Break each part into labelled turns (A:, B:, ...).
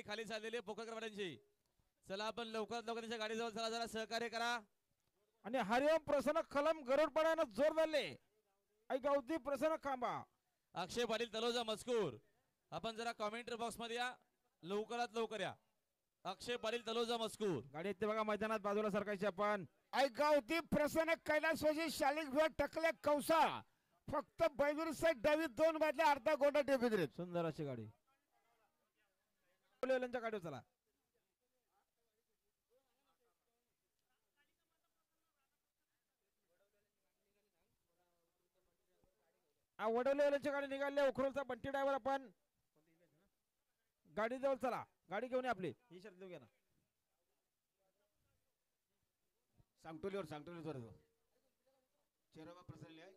A: खाली चाललेली आहे पोकरकरवाड्यांची. चला आपण लवकरात लवकर त्यांच्या गाडीजवळ चला, जरा सहकार्य करा.
B: आणि हरिओम प्रसन्न कलम गरुडपाड्यानं जोर धरले. आई गावती प्रसन्न खांबा.
A: अक्षय पाटील तलोजा मजकूर, आपण जरा कॉमेंट्री बॉक्स मध्ये या, लवकरात लवकर या. अक्षय पाटील तलोजा मजकूर
B: गाडी येते बघा मैदानात बाजूला सरकायची आपण.
C: आई गावती प्रसन्न कैलासवासी शालिक विभाग टकले कौसा. फक्त बैजूर साईड डावी 2 बाजल्या अर्धा गोंडा डेबिद्रे.
B: सुंदर अशी गाडी गाडीवर चला. वडवलेवाल्यांची गाडी निघाली. उखरुलचा बंटी ड्रायव्हर आपण गाडी जवळ चला. गाडी घेऊन आपली ही शर्त घेऊ घ्या ना.
C: सांगटोलीवर चेरोबा प्रसरले आहे.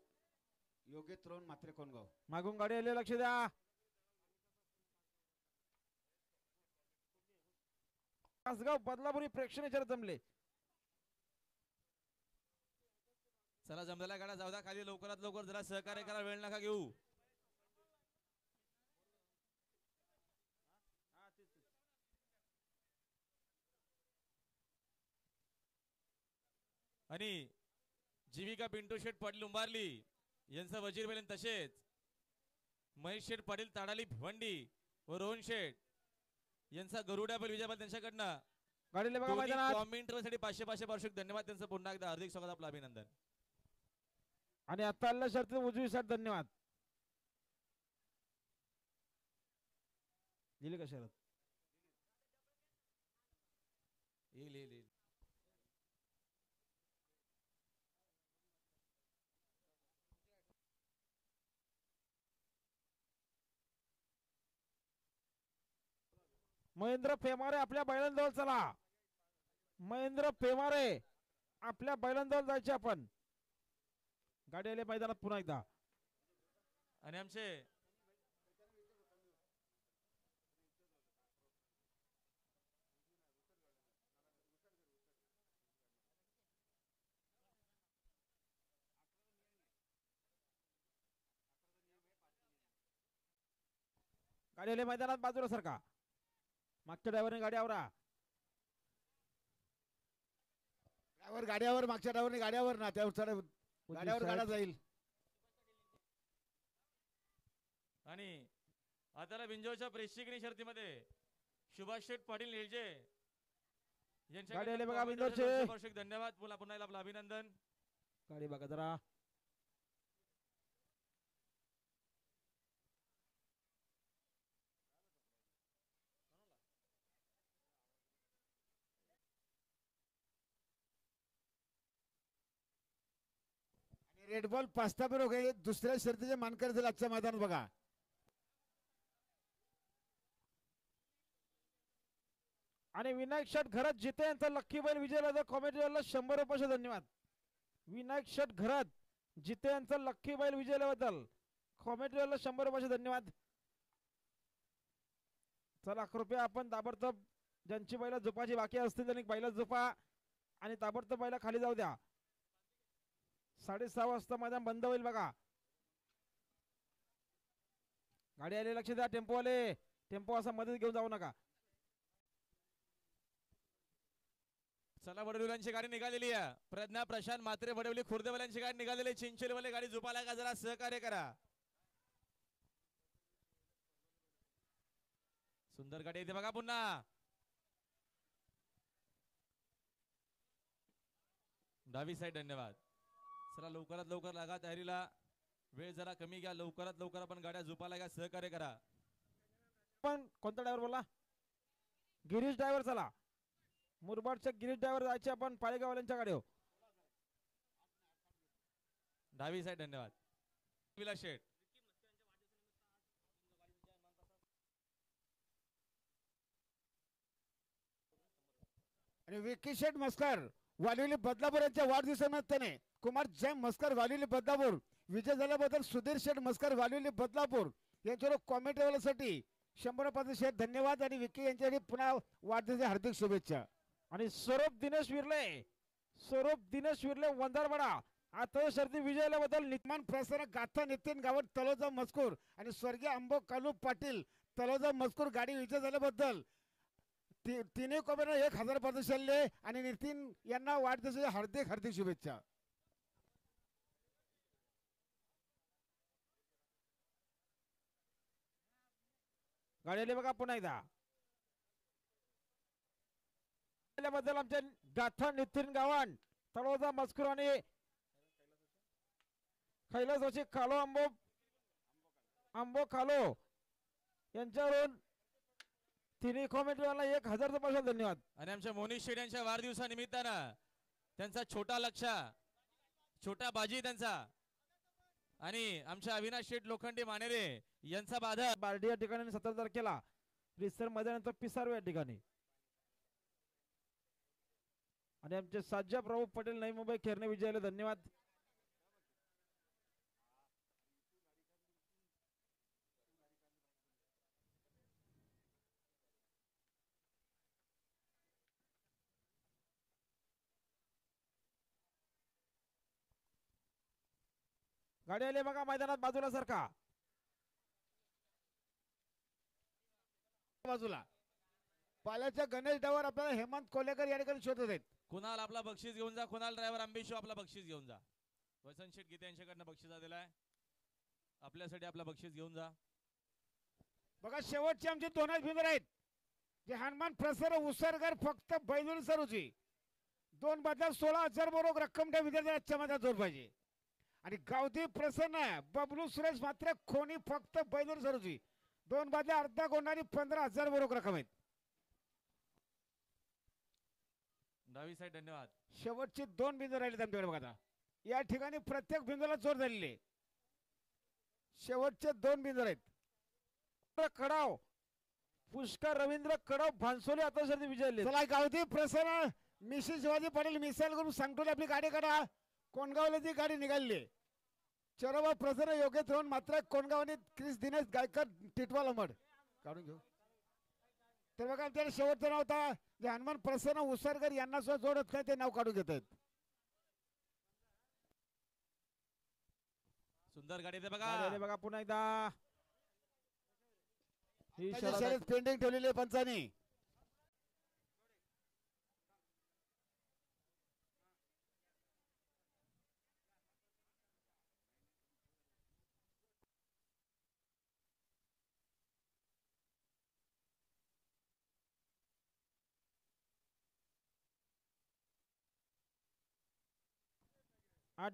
C: योग्य त्रोण मात्र कोणगाव
B: मागून गाडी आली, लक्ष द्या. तासगाव बदलापुरी प्रेक्षणीय शर्यत जमले.
A: चला जमलेल्या गाड्या जाऊ द्या खाली, लवकरात लवकर जरा सहकार्य करा, वेळ नका घेऊ. आणि जीविका पिंटू शेठ पाटील उंबारली यांचं वजीर बेलन, तसेच महेश शेठ पाटील ताडाली भिवंडी व रोहन शेठ यांचा गरुडा बैल विजय त्यांच्याकडनं
B: गाडीला बघा मैदानात.
A: कॉमेंट्रीसाठी 500 पार्श्विक धन्यवाद त्यांचं. पुन्हा एकदा हार्दिक स्वागत, आपलं अभिनंदन.
B: आणि आता आलेल्या शर्ती उजवी साईड धन्यवाद दिली का शरद.
A: येईल
B: महेंद्र फेमारे आपल्या बैलांजवळ चला. महेंद्र फेमारे आपल्या बैलांजवळ जायचे आपण. गाडी आली मैदानात पुन्हा एकदा.
A: आणि आमचे
B: गाडी आली मैदानात बाजूला सरका. मागच्या ड्रायव्हरने गाडी आवरा.
C: ड्रायव्हर गाड्यावर, मागच्या ड्रायव्हरने गाड्यावर ना, त्यावर चढ गाड्यावर गाडा जाईल.
A: आणि आता बिंजोच्या प्रेक्षणीय शर्तीमध्ये सुभाष शेठ पाटील निलजे यांच्या
B: गाडी आली बघा बिंजोरचे.
A: धन्यवाद. पुन्हा आपलं अभिनंदन.
B: गाडी बघा जरा.
C: रेड बॉल 5 बरोबर दुसऱ्या शर्तीचे मानकर झाले आजच्या मैदानात बघा.
B: आणि विनायक शट घरात जिते यांचा लक्की बैल विजयाला कॉमेडीला 100 रुपये धन्यवाद. विनायक शट घरात जिते यांचा लक्की बैल विजयाबद्दल कॉमेडीला 100 रुपये धन्यवाद. चला कृपया आपण ताबडतोब ज्यांची बैला झोपाची बाकी असतील त्यांनी बैला झोपा आणि ताबडतोब बैला खाली जाऊ द्या. 6:30 वाजता मैदान बंद होईल बघा. गाडी आली, लक्ष द्या. टेम्पोवाले टेम्पो असा मध्ये घेऊन जाऊ नका.
A: चला वडवलीवाल्यांची गाडी निघालेली आहे. प्रज्ञा प्रशांत मात्रे वडवली खुर्देवाल्यांची गाडी निघालेली. चिंचोलीवाले गाडी झोपाला का, जरा सहकार्य करा. सुंदर गाडी येते बघा पुन्हा. डावी साईड धन्यवाद. चला लवकरात लवकर लागा तयारीला, वेळ जरा कमी घ्या. लवकरात लवकर आपण गाड्या झोपाला घ्या, सहकार्य करा.
B: पण कोणता ड्रायव्हर बोला? गिरीश ड्रायव्हर. चला मुरबाडच्या गिरीश ड्रायव्हर जायचे आपण पाळेगाववाल्यांच्या गाडीवर.
A: डावी साईड धन्यवाद. विलास शेठ
C: आणि विकी शेठ मस्कर वालिवली बदलापूर यांच्या वाढदिवसानिमित्ताने कुमार जय मस्कर वालिवली बदलापूर विजय झाल्याबद्दल सुधीर शेठ मस्कर वालिवली बदलापूर यांच्यावर कॉमेंट्रीवाल्यासाठी 100 शेठ धन्यवाद. आणि विकी यांच्यासाठी पुन्हा वाढदिवसाच्या हार्दिक शुभेच्छा.
B: आणि स्वरूप दिनेश विरले वंजारवाडा आता शर्ती विजयाबद्दल
C: नितमान प्रसन्न गाथा नितीन गावत तलोजा मजकूर आणि स्वर्गीय अंबो कालू पाटील तलोजा मजकूर गाडी विजय झाल्याबद्दल तिन्ही कोमेडीला 1000 पदशाल्य आणि नितीन यांना वाढदिवसाच्या हार्दिक हार्दिक शुभेच्छा.
B: गाडी आली बघा पुन्हा एकदा. बद्दल आमचे गाथा नितीन गावण, तळोजा मस्कुर आणि कैलासवासी कालो आंबो कालो यांच्यावरून तिन्ही कॉमेंट्रीवाला 1000 पासून धन्यवाद.
A: आणि आमच्या मोनिश शेठ यांच्या वाढदिवसानिमित्तानं त्यांचा छोटा लक्षा, छोटा बाजी त्यांचा, आणि आमच्या अविनाश शेठ लोखंडे मानेरे यांचा बाधा
B: बार्डी या ठिकाणी 17 तारखेला रिसर मैदानानंतर पिसारो या ठिकाणी. आणि आमचे साज्या प्रभू पटेल नवी मुंबई खेरणे विजयाला धन्यवाद. गाडी आली बघा मैदानात बाजूला सारखा.
C: बाजूला पाल्याच्या गणेश डावर आपल्याला हेमंत कोलेकर या ठिकाणी शोधत आहेत.
A: कुणाल आपला बक्षीस घेऊन जा. कुणाल ड्रायव्हर आंबेशो आपला बक्षीस घेऊन जा. वसंत शेठ गीते यांच्याकडनं बक्षीस दिलाय, आपल्यासाठी आपला बक्षीस घेऊन जा.
C: बघा शेवटचे आमचे दोनच बिंदू आहेत. जे हनुमान प्रसर उसरगर फक्त बैलून सरूची 2 बदला 16,000 बरोबर रक्कम त्या विद्यार्थ्याच्या मध्ये जोर पाहिजे. आणि गावठी प्रसन्न बबलू सुरेश मात्र खोनी फक्त बैलून सरूची 2 बदल्या अर्धा गोंडारी 15,000 बरोबर रक्कम आहेत.
A: डावी साईड धन्यवाद.
C: शेवटचे 2 बिंदू राहिले आमच्याकडे बघा. आता या ठिकाणी प्रत्येक बिंदूला जोर झालेले. शेवटचे 2 बिंदू आहेत.
B: कडाव पुष्कर रवींद्र कडाव भानसोली आता सर्दी विजयले.
C: चला गावठी प्रसन्न मिशी शिवाजी पाटील मिसाईल करून सांगतो आपली गाडी काढा. कोणगावला ती गाडी निघाली. चरोबा प्रसन्न योग्य ठेवून मात्र कोणगावने क्रिस दिनेश गायकर टिटवाला मड काढून घेऊ. तर बघा आमच्याकडे शेवटचं नाव होता जे हनुमान प्रसन्न उसरकर यांना सुद्धा जोडत नाही ते नाव काढून घेत आहेत.
A: सुंदर गाडी बघा.
B: बघा पुन्हा एकदा ही
C: शर्यत पेंडिंग ठेवलेली आहे पंचांनी.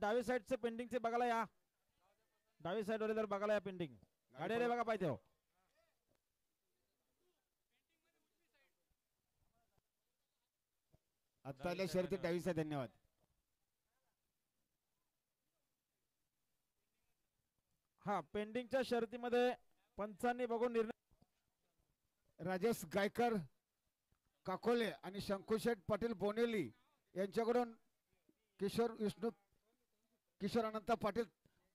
B: डावी साईडचे पेंडिंगचे बघायला या. डावी साईड वर जर बघायला या पेंडिंग गाडी आली बघा पाहिजे.
C: आता आल्या शर्यती डावीचा धन्यवाद.
B: हा पेंडिंगच्या शर्यतीमध्ये पंचांनी बघून निर्णय.
C: राजेश गायकर काकोले आणि शंकुशेठ पाटील बोनेली यांच्याकडून किशोर अनंत पाटील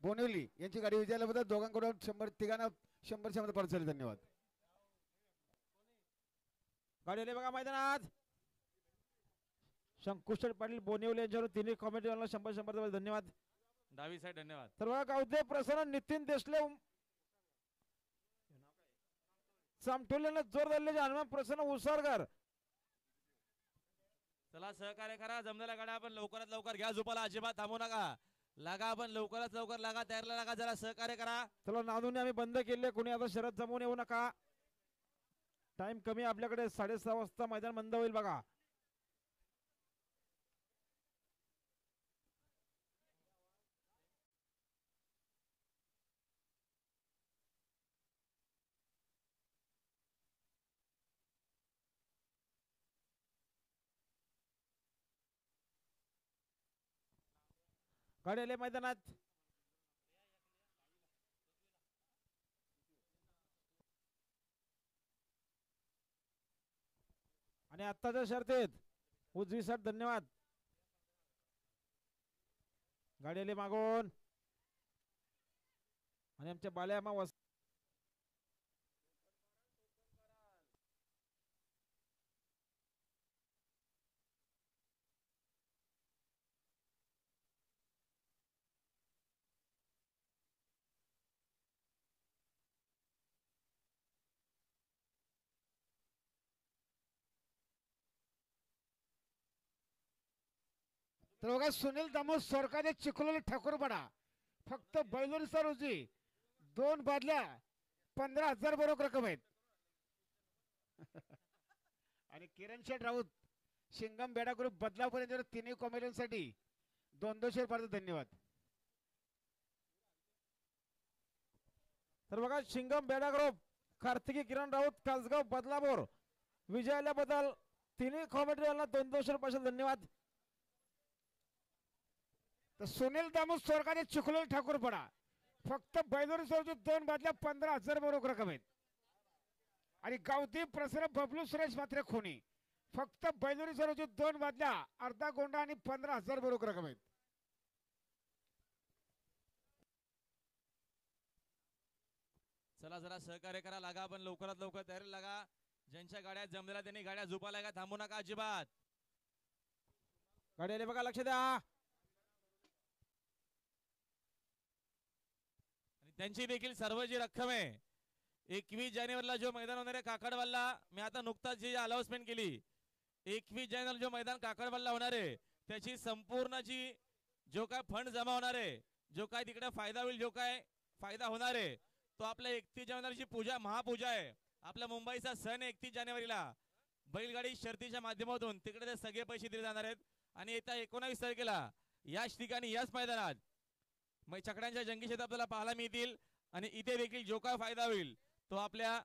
C: बोनेली यांची गाडी विजयाबद्दल दोघांकडून 100 तिघांना 100 मध्ये परत झाले. धन्यवाद.
B: गाडी आली बघा मैदानात. शंकुशेठ पाटील बोनिवले यांच्यावर तिन्ही कॉमेडीवाला 100 धन्यवाद.
A: डावी साईड धन्यवाद.
B: तर बघा गावदे प्रसन्न नितीन देशले चामठोलेनं जोर धरले. हनुमान प्रसन्न उसरकर.
A: चला सहकार्य करा. जमलेल्या गाड्या आपण लवकरात लवकर घ्या. झोपाला अजिबात थांबू नका. लागा आपण लवकरात लवकर लागा. तयारला लागा. जरा सहकार्य करा.
B: चला नांदून आम्ही बंद केले. कोणी आता शरद जमवून येऊ नका. टाइम कमी आपल्याकडे. 6:30 वाजता मैदान बंद होईल बघा. गाडी आले मैदानात. आणि आत्ताच्या शर्तीत उजवी साठ धन्यवाद. गाडी आली मागून आणि आमच्या बाल्यामा
C: तर बघा सुनील दामोद सोरकाने चिखलोली ठाकूरपाडा फक्त बैलूरचा रोजी 2 बादल्या 15,000 बरोबर रक्कम आहेत. आणि किरण शेठ राऊत शिंगम बेडा ग्रुप बदलापूर यांच्यावर तिन्ही कॉमेडियनसाठी 200 रुपयाचा धन्यवाद.
B: तर बघा शिंगम बेडा ग्रुप कार्तिकी किरण राऊत कासगाव बदलापूर विजयाबद्दल तिन्ही कॉमेंट्रीवाल्यांना 200 रुपयाचा धन्यवाद.
C: तर सुनील दामोद सोरकाने चिखलोली ठाकूरपाडा फक्त बैलूर रोजी 2 बादल्या 15,000 बरोबर रक्कम आहेत. आणि गावती प्रसन्न बबलू सुरेश मात्र खोनी फक्त बैलूरी रोजी 2 बादल्या अर्धा गोंडा आणि 15,000 बरोबर रक्कम आहेत.
A: चला जरा सहकार्य करा, लागा आपण लवकरात लवकर तयारी लागा. ज्यांच्या गाड्या जमलेल्या त्यांनी गाड्या झोपायला का थांबू नका अजिबात.
B: गाडी आली बघा, लक्ष द्या.
A: आणि त्यांची देखील सर्व जी रक्कम आहे 21 जानेवारीला जो मैदान होणार आहे काकडवालला, मी आता नुकताच जी अनाउन्समेंट केली, 21 जानेवारीला जो मैदान काकडवालला होणार आहे त्याची संपूर्ण जी जो काय फंड जमा होणार आहे, जो काय तिकडे फायदा होईल, जो काय फायदा होणार आहे तो आपल्या 31 जानेवारीची पूजा महापूजा आहे. आपल्या मुंबईचा सण 31 जानेवारीला बैलगाडी शर्तीच्या माध्यमातून तिकडे ते सगळे पैसे दिले जाणार आहेत. आणि येत्या 19 तारखेला याच ठिकाणी याच मैदानात छकड्यांच्या जंगी शेत आपल्याला पाहायला मिळतील. आणि इथे देखील जो काय फायदा होईल तो आपल्या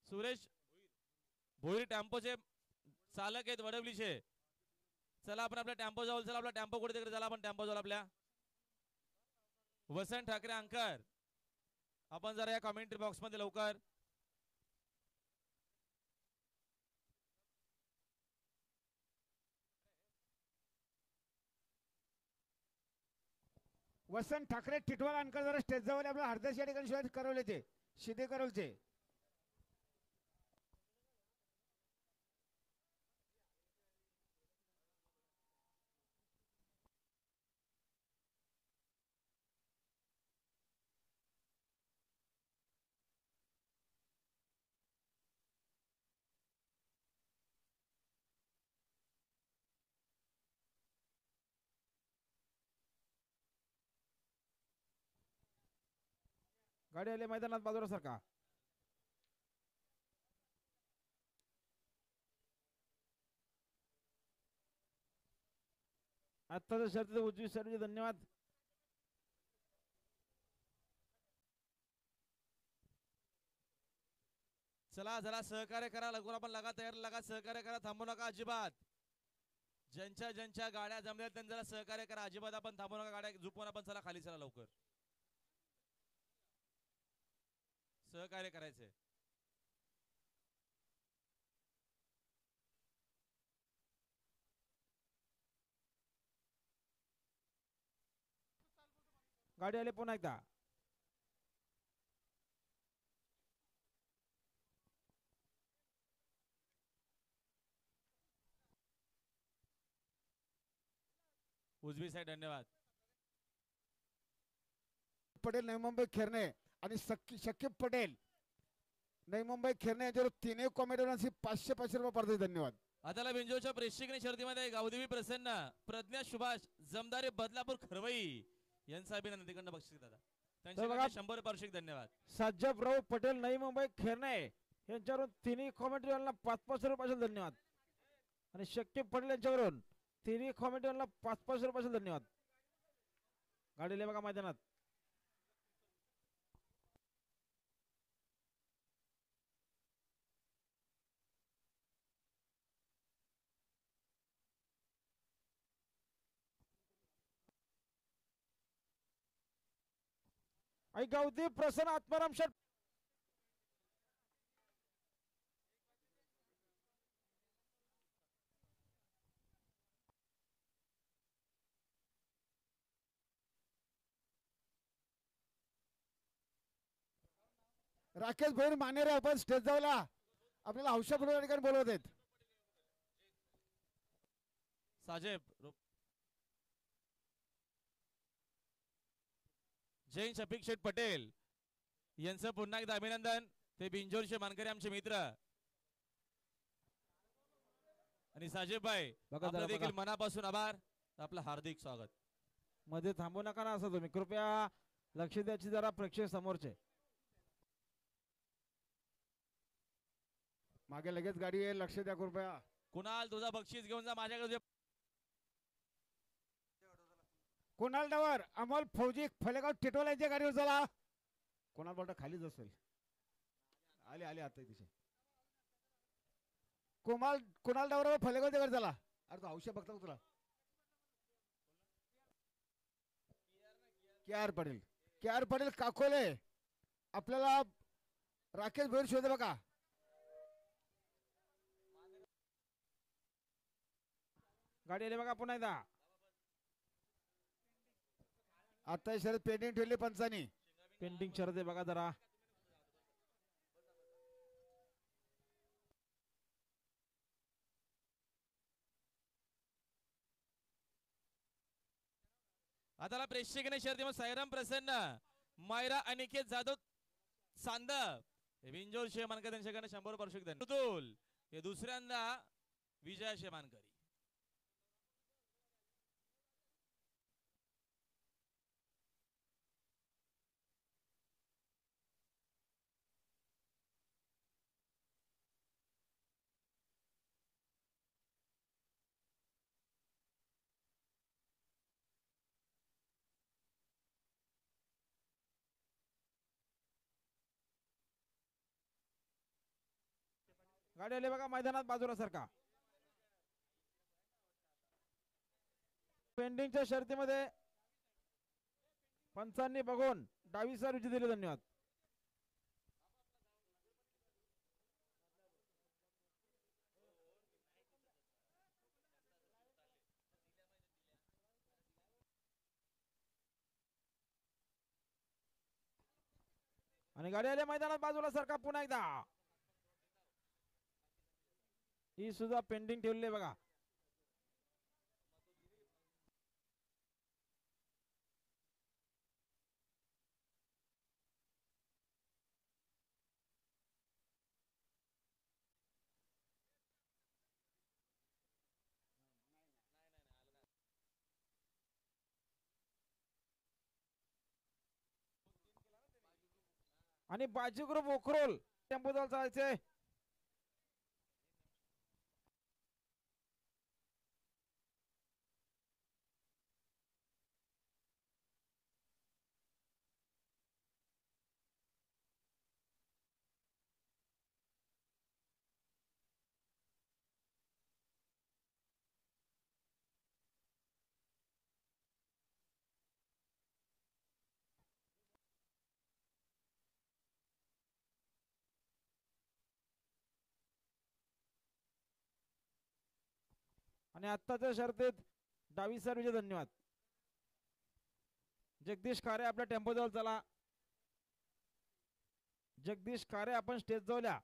A: सुरेश भोईर टेम्पोचे चालक आहेत वडवलीचे. चला आपण आपल्या टेम्पो जवळ, चला आपला टेम्पो कुठे तिकडे, चला आपण टेम्पो जवळ आपल्या. वसंत ठाकरे अंकर आपण जरा या कमेंट्री बॉक्स मध्ये लवकर.
C: वसंत ठाकरे टिटवाला अंकल जरा स्टेज जवळ आपल्या हरदेश या ठिकाणी शिवाय करवले ते शिदे करवलचे.
B: गाडी आली मैदानात, बाजूला सरका. आत्ताच्या शर्तीत उजवी सर्व धन्यवाद.
A: चला जरा सहकार्य करा, लवकर आपण लगा तयार लगा, सहकार्य करा, थांबू नका अजिबात. ज्यांच्या ज्यांच्या गाड्या जमल्या त्यांनी जरा सहकार्य करा, अजिबात आपण थांबू नका. गाड्या झुपून आपण चला खाली, चला लवकर सहकार्य करायचंय.
B: गाडी आली पुन्हा एकदा.
A: उजवी साईड धन्यवाद.
C: पटेल नवी मुंबई खेरणे आणि शकीब पटेल नवी मुंबई खेरणे यांच्यावर तिन्ही कॉमेडियन्सी 500 रुपये पडते. धन्यवाद.
A: आताला बिंजोच्या प्रेक्षणीय शर्तीमध्ये गावदेवी प्रसन्न, प्रज्ञा सुभाष जमदारे बदलापूर खरवई यांचा अभिनंदन तिकडनं बक्षीस दादा त्यांच्या 100 पारितोषिक. धन्यवाद.
B: साजबराव पटेल नवी मुंबई खेरणे यांच्यावरून तिन्ही कॉमेंट्रीवाल्यांना 500 रुपयाचा धन्यवाद. आणि शकीब पटेल यांच्यावरून तिन्ही कॉमेंट्रीवाल्यांना 500 रुपयाचा धन्यवाद. गाडी आली बघा मैदानात. आई गावदेवी प्रसन्न आत्माराम शेठ
C: राकेश भैर मानेरे आपण स्टेज जाऊला आपल्याला हौशा या ठिकाणी बोलवत आहेत.
A: साजेब जैन शफिक शेठ पटेल यांचं पुन्हा एकदा अभिनंदन. ते बिंजोरचे मानकरी आमचे मित्र आणि साजेब भाई
B: बघा
A: आपलं
B: जरा
A: देखील
B: बघा.
A: मनापासून आभार. आपलं हार्दिक स्वागत.
B: मध्ये थांबू नका ना असं तुम्ही कृपया लक्ष द्यायची जरा प्रेक्षक समोरचे.
C: मागे लगेच गाडी आहे लक्ष द्या कृपया.
A: कुणाल तुझा बक्षीस घेऊन जा माझ्याकडे.
C: कुणाल डावर अमोल फौजी फलेगाव टिटोला यांच्या गाडीवर चला. कुणाल बोलता खालीच असेल. आले आले आता तिथे कुणाल डावर फलेगावच्या गाडी चला. अरे तो औषध बघता का तुला के आर पटेल काकोले आपल्याला राकेश भैर शोधे बघा.
B: गाडी आली बघा पुन्हा एकदा.
C: आता शरद पेंडिंग ठेवली पंचानी.
B: पेंटिंग शरद आहे बघा जरा.
A: आता प्रेक्षकाने शर्यतीमध्ये साईराम प्रसन्न मायरा अनिकेत जाधव सांद बिंजोर शेमानकर त्यांच्याकडे 100 पारितोषिक धन्यवाद. हे दुसऱ्यांदा विजय शेमानकरी.
B: गाडी आली बघा मैदानात बाजूला सारखा. पेंडिंगच्या शर्तीमध्ये पंचांनी बघून डावी सर विजय दिले. धन्यवाद. आणि गाडी आली मैदानात बाजूला सारखा पुन्हा एकदा. ही सुद्धा पेंडिंग ठेवली बघा. आणि बाजी ग्रुप ओखरोल टेम्पो चालायचे. आणि आत्ताच्या शर्तीत डावी सर विजय. धन्यवाद. जगदीश खारे आपल्या टेम्पो जवळ चला. जगदीश खारे आपण स्टेज जवळ या.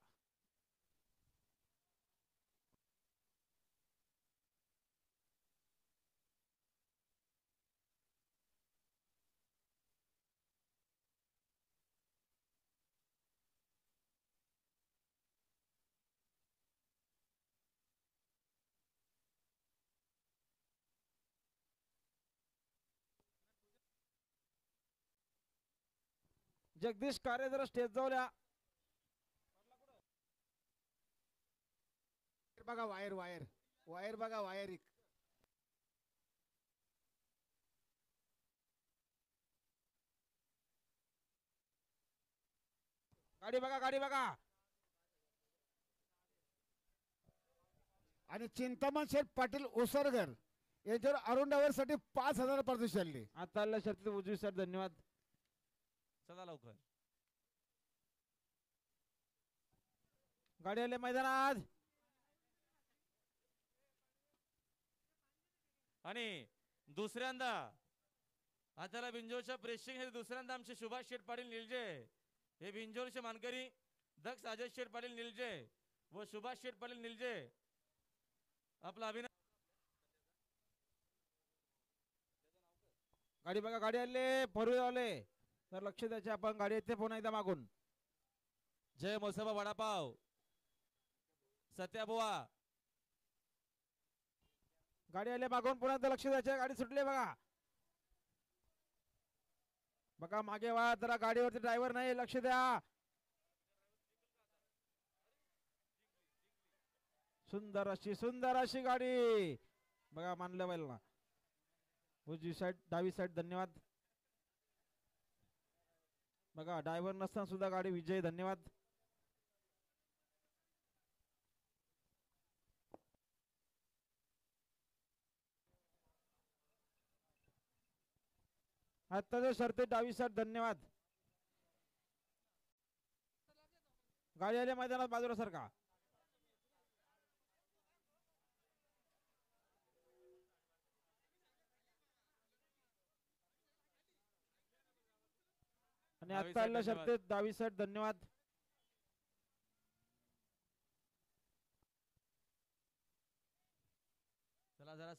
B: जगदीश खारे जरा स्टेज जवळ या.
C: बघा वायर वायर वायर बघा वायर.
B: गाडी बघा गाडी बघा.
C: आणि चिंतामण शेठ पाटील ओसरगर यांच्यावर अरुण डावर साठी 5,000 पारितोषिक आणले.
B: आता शर्तीत उजवी सर. धन्यवाद.
A: चला लवकर.
B: गाडी आले मैदानात.
A: आणि दुसऱ्यांदा आता बिंजोरच्या प्रेक्षक दुसऱ्यांदा आमचे सुभाष शेठ पाटील निलजे हे बिंजोरचे मानकरी दक्ष अजय शेठ पाटील निलजे व सुभाष शेठ पाटील निलजे आपला अभिनंदन.
B: गाडी बघा, गाडी आले आले तर लक्ष द्यायचे आपण. गाडी येते पुन्हा एकदा मागून.
A: जय मोसबा वडापाव सत्याबुवा.
B: गाडी आले मागून, पुन्हा एकदा लक्ष द्यायचे. गाडी सुटली बघा. बघा मागे वा जरा, गाडीवरती ड्रायव्हर नाही, लक्ष द्या. सुंदर अशी गाडी बघा. मानलं बैल ना. उजवी साईड डावी साईड धन्यवाद. बघा ड्रायव्हर नसताना सुद्धा गाडी विजय. धन्यवाद. आत्ताच्या शर्ती डावी साईड धन्यवाद. गाडी आली मैदानात बाजूला सारखा. आणि
A: डावी
B: आता
A: side
B: आलेल्या
A: धन्यवाद.
B: शर्तीत डावी साईड धन्यवाद.
A: चला जरा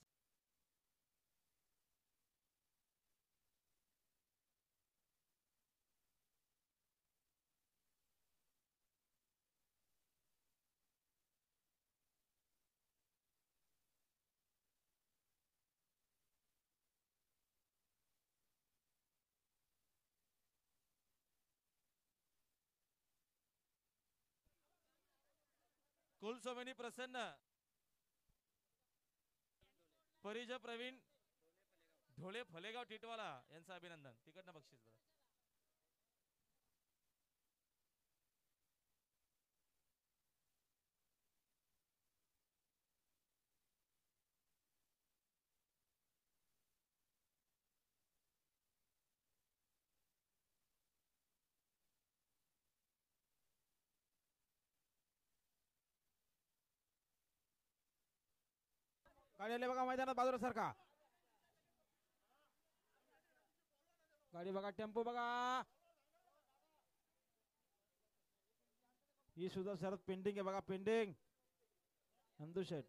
A: कुलस्वामिनी प्रसन्न परिज प्रवीण ढोळे फलेगाव टिटवाला यांचं अभिनंदन. तिकडनं बक्षीस बघा.
B: गाडी आली बघा मैदानात बाजूला सारखा. गाडी बघा, टेम्पो बघा. ही सुद्धा शरद पेंडिंग आहे बघा, पेंडिंग. नंदू शेठ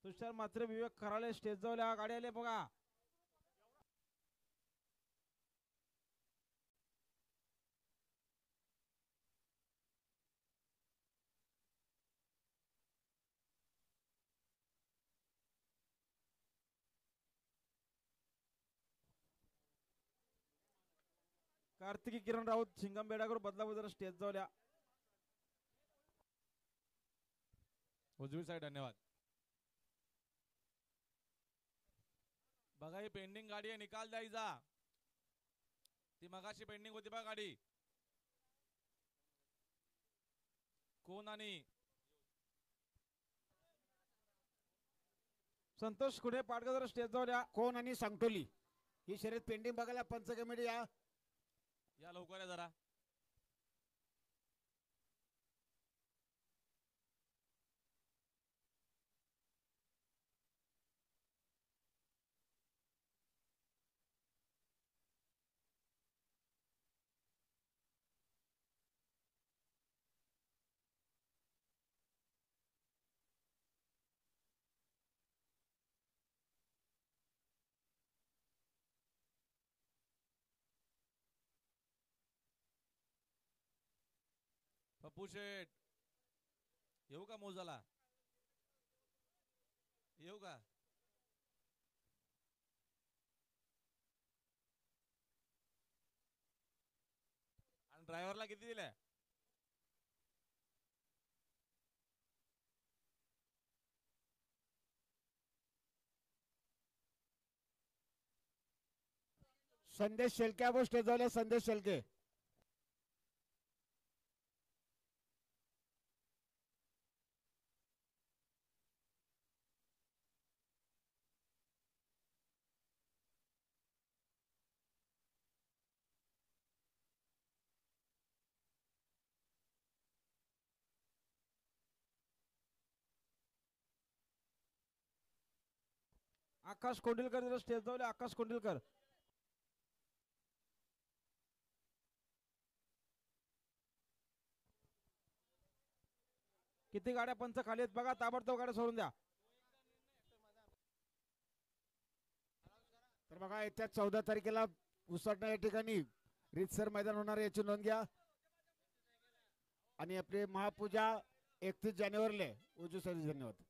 B: तुषार मात्र विवेक कराले स्टेज जवळ. गाडी आले बघा. कार्तिकी किरण राऊत सिंगम बेडागर बदलापूर जरा स्टेज जवळ.
A: उजवी साईड धन्यवाद. बघा ही पेंडिंग गाडी आहे, निकाल द्यायचा. ती मगाशी पेंडिंग होती बघा गाडी. कोण आणि
B: संतोष खुडे पाटकर जरा स्टेज जवळ.
C: कोण आणि सांगटोली ही शर्यत पेंडिंग बघायला पंच कमिटी या.
A: या लवकर या जरा. पप्पू शेठ येऊ का मोजाला? येऊ का? आणि ड्रायव्हरला किती दिल्या?
C: संदेश शेलके आपण स्टेज जवळ. संदेश शेलके
B: आकाश कोंडिलकर जरा स्टेज धावले. आकाश कोंडिलकर. किती गाड्या पंच खाली आहेत बघा, ताबडतोब गाड्या सोडून द्या.
C: तर बघा येत्या 14 तारखेला उसटणा या ठिकाणी रीतसर मैदान होणार आहे, याची नोंद घ्या. आणि आपली महापूजा 31 जानेवारीला आहे. उजूसाठी धन्यवाद.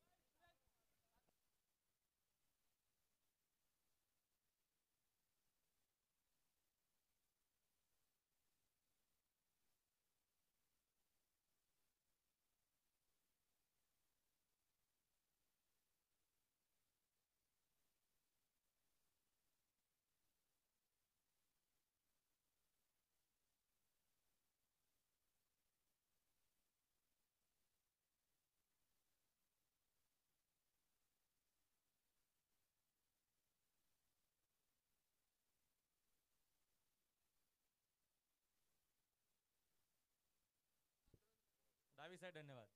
A: डावी साईड धन्यवाद.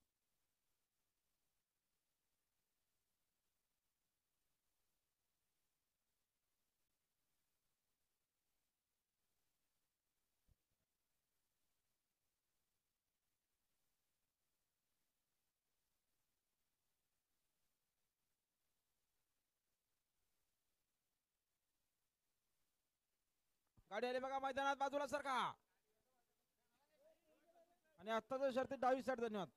B: गाडी आली बघा मैदानात, बाजूला सरका. आणि आत्ताच शर्ती डावी साईड धन्यवाद.